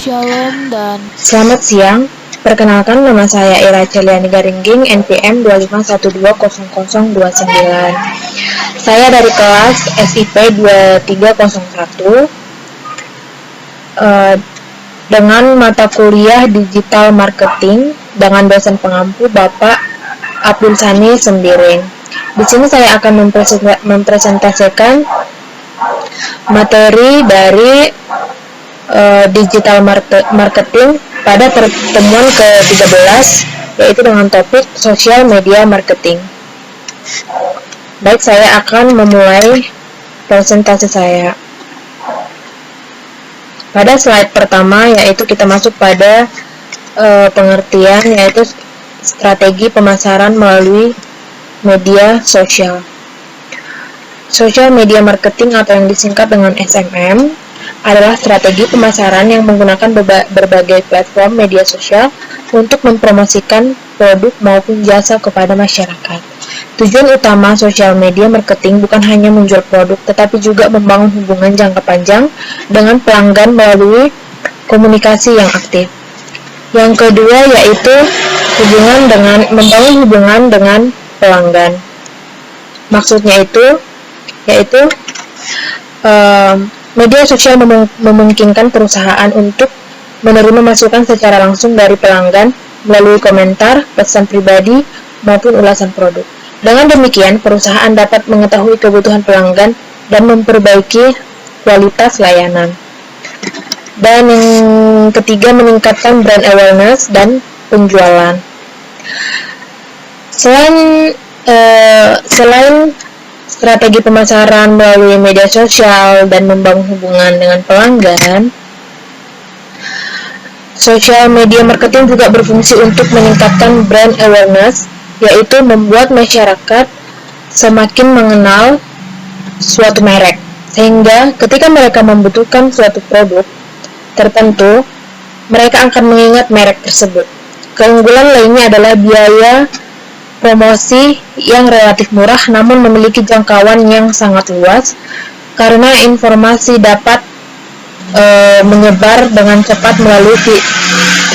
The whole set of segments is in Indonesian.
Shalom dan Selamat siang, perkenalkan nama saya Ira Celiani Garingging, NPM 25120029. Saya dari kelas SIP 2301 dengan mata kuliah Digital Marketing dengan dosen pengampu Bapak Abdul Sani Sembiring. Di sini saya akan mempresentasikan materi dari digital marketing pada pertemuan ke-13, yaitu dengan topik social media marketing. Baik, saya akan memulai presentasi saya. Pada slide pertama, yaitu kita masuk pada pengertian, yaitu strategi pemasaran melalui media sosial. Social media marketing atau yang disingkat dengan SMM adalah strategi pemasaran yang menggunakan berbagai platform media sosial untuk mempromosikan produk maupun jasa kepada masyarakat. Tujuan utama social media marketing bukan hanya menjual produk, tetapi juga membangun hubungan jangka panjang dengan pelanggan melalui komunikasi yang aktif. Yang kedua yaitu membangun hubungan dengan pelanggan. Maksudnya yaitu media sosial memungkinkan perusahaan untuk menerima masukan secara langsung dari pelanggan melalui komentar, pesan pribadi, maupun ulasan produk. Dengan demikian, perusahaan dapat mengetahui kebutuhan pelanggan dan memperbaiki kualitas layanan. Dan yang ketiga, meningkatkan brand awareness dan penjualan. Selain strategi pemasaran melalui media sosial dan membangun hubungan dengan pelanggan, social media marketing juga berfungsi untuk meningkatkan brand awareness, yaitu membuat masyarakat semakin mengenal suatu merek, sehingga ketika mereka membutuhkan suatu produk tertentu, mereka akan mengingat merek tersebut. Keunggulan lainnya adalah biaya promosi yang relatif murah namun memiliki jangkauan yang sangat luas karena informasi dapat menyebar dengan cepat melalui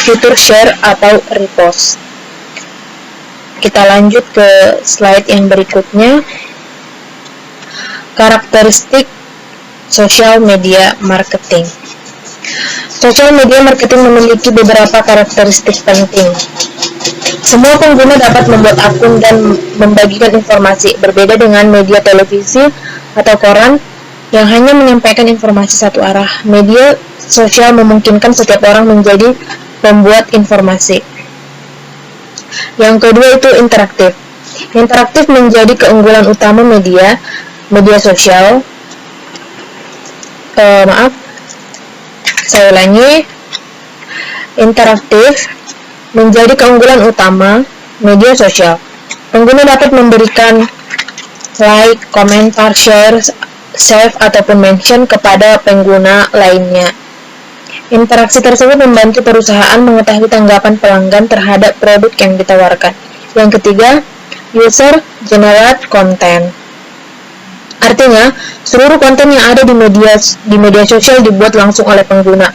fitur share atau repost. Kita lanjut ke slide yang berikutnya. Karakteristik social media marketing. Social media marketing memiliki beberapa karakteristik penting. Semua pengguna dapat membuat akun dan membagikan informasi, berbeda dengan media televisi atau koran yang hanya menyampaikan informasi satu arah. Media sosial memungkinkan setiap orang menjadi pembuat informasi. Yang kedua itu interaktif. Interaktif menjadi keunggulan utama media sosial. Saya ulangi. Interaktif menjadi keunggulan utama media sosial. Pengguna dapat memberikan like, komentar, share, save, ataupun mention kepada pengguna lainnya. Interaksi tersebut membantu perusahaan mengetahui tanggapan pelanggan terhadap produk yang ditawarkan. Yang ketiga, user generate content. Artinya, seluruh konten yang ada di media sosial dibuat langsung oleh pengguna.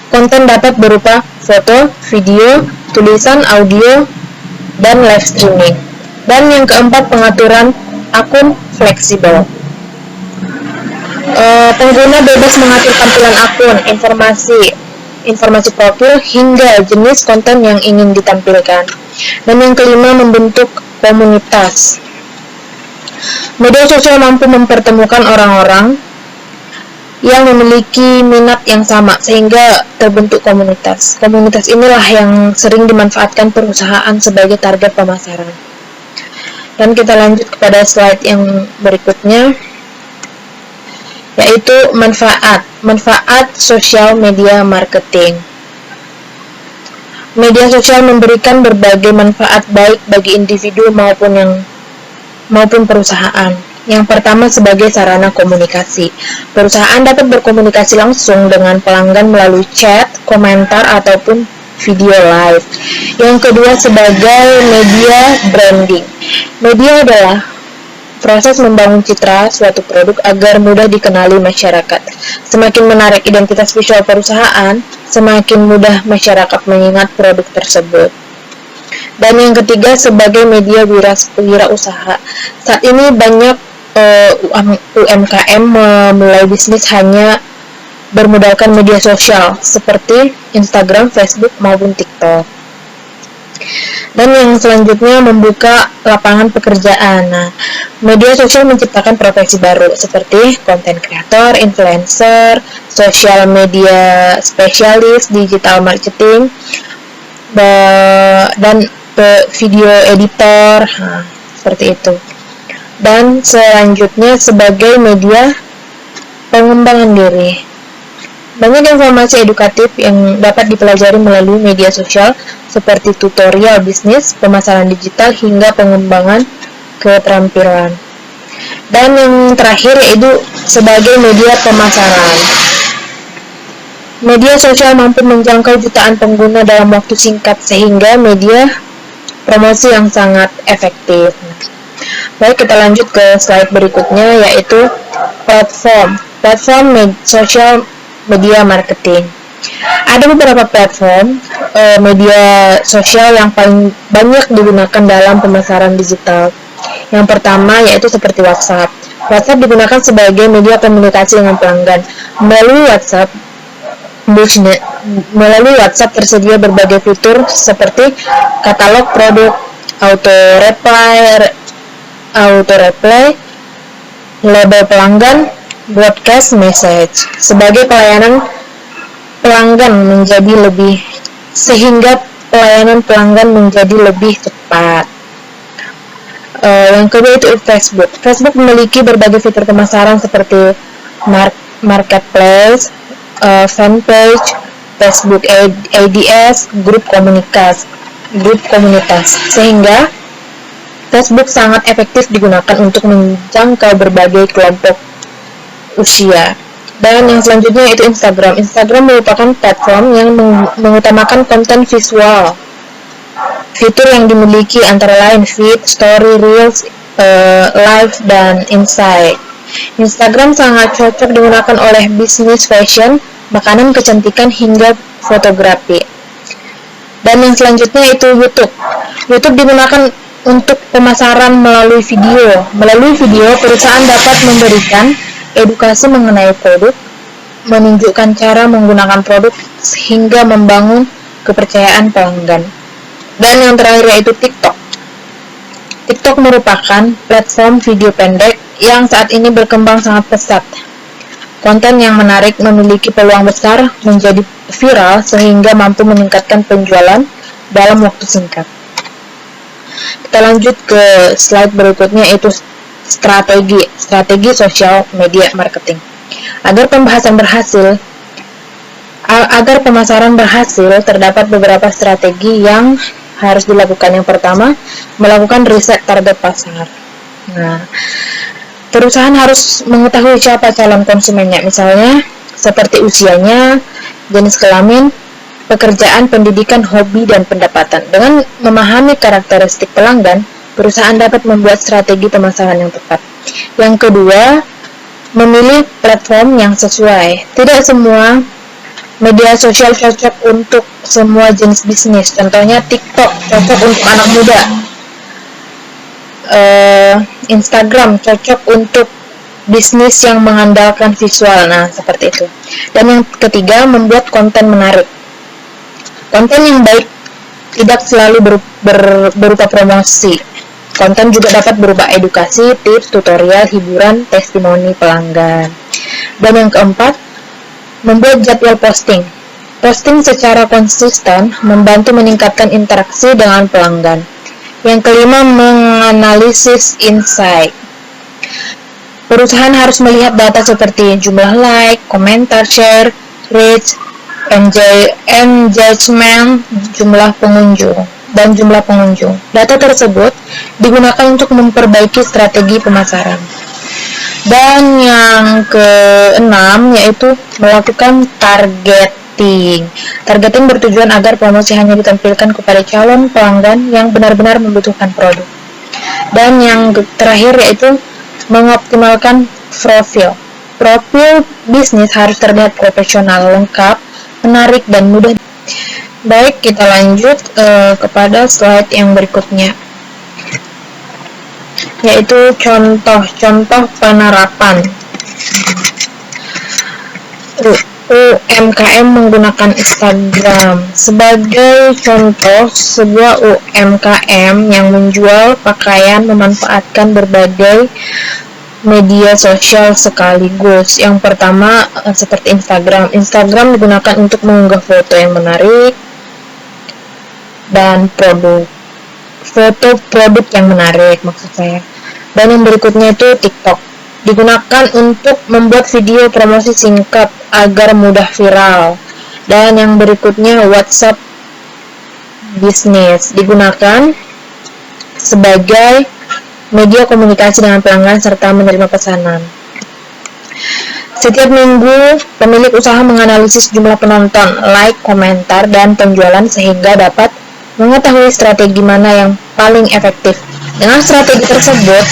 Konten dapat berupa foto, video, tulisan, audio, dan live streaming. Dan yang keempat, pengaturan akun fleksibel. Pengguna bebas mengatur tampilan akun, informasi profil, hingga jenis konten yang ingin ditampilkan. Dan yang kelima, membentuk komunitas. Media sosial mampu mempertemukan orang-orang yang memiliki minat yang sama sehingga terbentuk komunitas. Komunitas inilah yang sering dimanfaatkan perusahaan sebagai target pemasaran. Dan kita lanjut kepada slide yang berikutnya, yaitu manfaat social media marketing. Media sosial memberikan berbagai manfaat baik bagi individu maupun perusahaan. Yang pertama, sebagai sarana komunikasi. Perusahaan dapat berkomunikasi langsung dengan pelanggan melalui chat, komentar, ataupun video live. Yang kedua, sebagai media branding. Media adalah proses membangun citra suatu produk agar mudah dikenali masyarakat. Semakin menarik identitas visual perusahaan, semakin mudah masyarakat mengingat produk tersebut. Dan yang ketiga, sebagai media wirausaha. Saat ini banyak UMKM memulai bisnis hanya bermodalkan media sosial seperti Instagram, Facebook, maupun TikTok. Dan yang selanjutnya, membuka lapangan pekerjaan. Nah, media sosial menciptakan profesi baru seperti content creator, influencer, social media spesialis, digital marketing, dan video editor, seperti itu. Dan selanjutnya, sebagai media pengembangan diri. Banyak informasi edukatif yang dapat dipelajari melalui media sosial seperti tutorial bisnis, pemasaran digital, hingga pengembangan keterampilan. Dan yang terakhir yaitu sebagai media pemasaran. Media sosial mampu menjangkau jutaan pengguna dalam waktu singkat sehingga media promosi yang sangat efektif. Baik, kita lanjut ke slide berikutnya, yaitu platform sosial media marketing. Ada beberapa platform media sosial yang paling banyak digunakan dalam pemasaran digital. Yang pertama yaitu seperti WhatsApp. WhatsApp digunakan sebagai media komunikasi dengan pelanggan. Melalui WhatsApp tersedia berbagai fitur seperti katalog produk, auto reply, label pelanggan, broadcast message. Sebagai pelayanan pelanggan sehingga pelayanan pelanggan menjadi lebih cepat. Yang kedua itu Facebook. Facebook memiliki berbagai fitur pemasaran seperti marketplace, fanpage, Facebook Ads, grup komunitas, sehingga Facebook sangat efektif digunakan untuk menjangkau berbagai kelompok usia. Dan yang selanjutnya itu Instagram. Instagram merupakan platform yang mengutamakan konten visual. Fitur yang dimiliki antara lain feed, story, reels, live, dan insight. Instagram sangat cocok digunakan oleh bisnis fashion, makanan, kecantikan, hingga fotografi. Dan yang selanjutnya itu YouTube. YouTube digunakan untuk pemasaran melalui video. Melalui video, perusahaan dapat memberikan edukasi mengenai produk, menunjukkan cara menggunakan produk, hingga membangun kepercayaan pelanggan. Dan yang terakhir yaitu TikTok. TikTok merupakan platform video pendek yang saat ini berkembang sangat pesat. Konten yang menarik memiliki peluang besar menjadi viral sehingga mampu meningkatkan penjualan dalam waktu singkat. Kita lanjut ke slide berikutnya, yaitu strategi sosial media marketing. Agar pemasaran berhasil, terdapat beberapa strategi yang harus dilakukan. Yang pertama, melakukan riset target pasar. Nah, perusahaan harus mengetahui siapa calon konsumennya, misalnya seperti usianya, jenis kelamin, pekerjaan, pendidikan, hobi, dan pendapatan. Dengan memahami karakteristik pelanggan, perusahaan dapat membuat strategi pemasaran yang tepat. Yang kedua, memilih platform yang sesuai. Tidak semua media sosial cocok untuk semua jenis bisnis. Contohnya TikTok cocok untuk anak muda. Instagram cocok untuk bisnis yang mengandalkan visual. Nah, seperti itu. Dan yang ketiga, membuat konten menarik. Konten yang baik tidak selalu berupa promosi. Konten juga dapat berupa edukasi, tips, tutorial, hiburan, testimoni pelanggan. Dan yang keempat, membuat jadwal posting. Posting secara konsisten membantu meningkatkan interaksi dengan pelanggan. Yang kelima, menganalisis insight. Perusahaan harus melihat data seperti jumlah like, komentar, share, reach, engagement, jumlah pengunjung, dan jumlah pengunjung. Data tersebut digunakan untuk memperbaiki strategi pemasaran. Dan yang keenam yaitu melakukan targeting. Targeting bertujuan agar promosi hanya ditampilkan kepada calon pelanggan yang benar-benar membutuhkan produk. Dan yang terakhir yaitu mengoptimalkan profil. Profil bisnis harus terlihat profesional, lengkap, menarik dan mudah. Baik, kita lanjut kepada slide yang berikutnya, yaitu contoh penerapan UMKM menggunakan Instagram. Sebagai contoh, sebuah UMKM yang menjual pakaian memanfaatkan berbagai media sosial sekaligus. Yang pertama, seperti Instagram. Instagram digunakan untuk mengunggah foto yang menarik dan foto produk yang menarik maksud saya. Dan yang berikutnya itu TikTok, digunakan untuk membuat video promosi singkat agar mudah viral. Dan yang berikutnya WhatsApp Business, digunakan sebagai media komunikasi dengan pelanggan serta menerima pesanan. Setiap minggu, pemilik usaha menganalisis jumlah penonton, like, komentar, dan penjualan sehingga dapat mengetahui strategi mana yang paling efektif. Dengan strategi tersebut,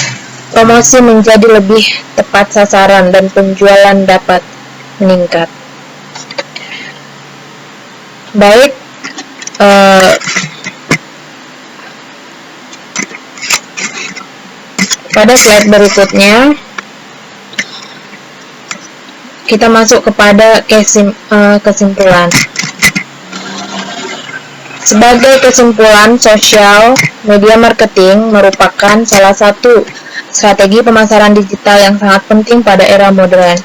promosi menjadi lebih tepat sasaran dan penjualan dapat meningkat. Baik, pada slide berikutnya kita masuk kepada kesimpulan. Sebagai kesimpulan, sosial media marketing merupakan salah satu strategi pemasaran digital yang sangat penting pada era modern.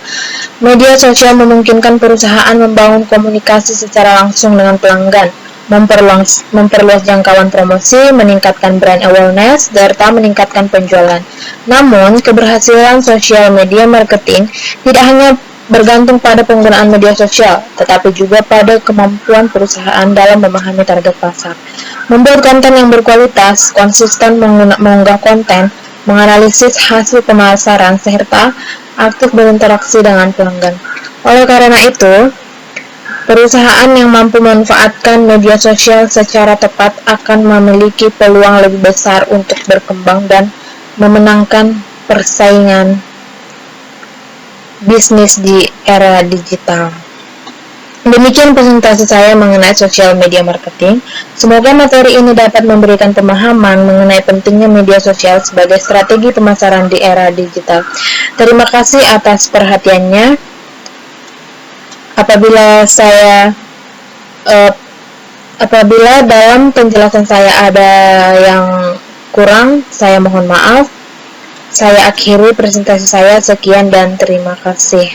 Media sosial memungkinkan perusahaan membangun komunikasi secara langsung dengan pelanggan, memperluas jangkauan promosi, meningkatkan brand awareness, serta meningkatkan penjualan. Namun, keberhasilan sosial media marketing tidak hanya bergantung pada penggunaan media sosial, tetapi juga pada kemampuan perusahaan dalam memahami target pasar, membuat konten yang berkualitas, konsisten mengunggah konten, menganalisis hasil pemasaran, serta aktif berinteraksi dengan pelanggan. Oleh karena itu, perusahaan yang mampu memanfaatkan media sosial secara tepat akan memiliki peluang lebih besar untuk berkembang dan memenangkan persaingan bisnis di era digital. Demikian presentasi saya mengenai social media marketing. Semoga materi ini dapat memberikan pemahaman mengenai pentingnya media sosial sebagai strategi pemasaran di era digital. Terima kasih atas perhatiannya. Apabila dalam penjelasan saya ada yang kurang, saya mohon maaf. Saya akhiri presentasi saya. Sekian dan terima kasih.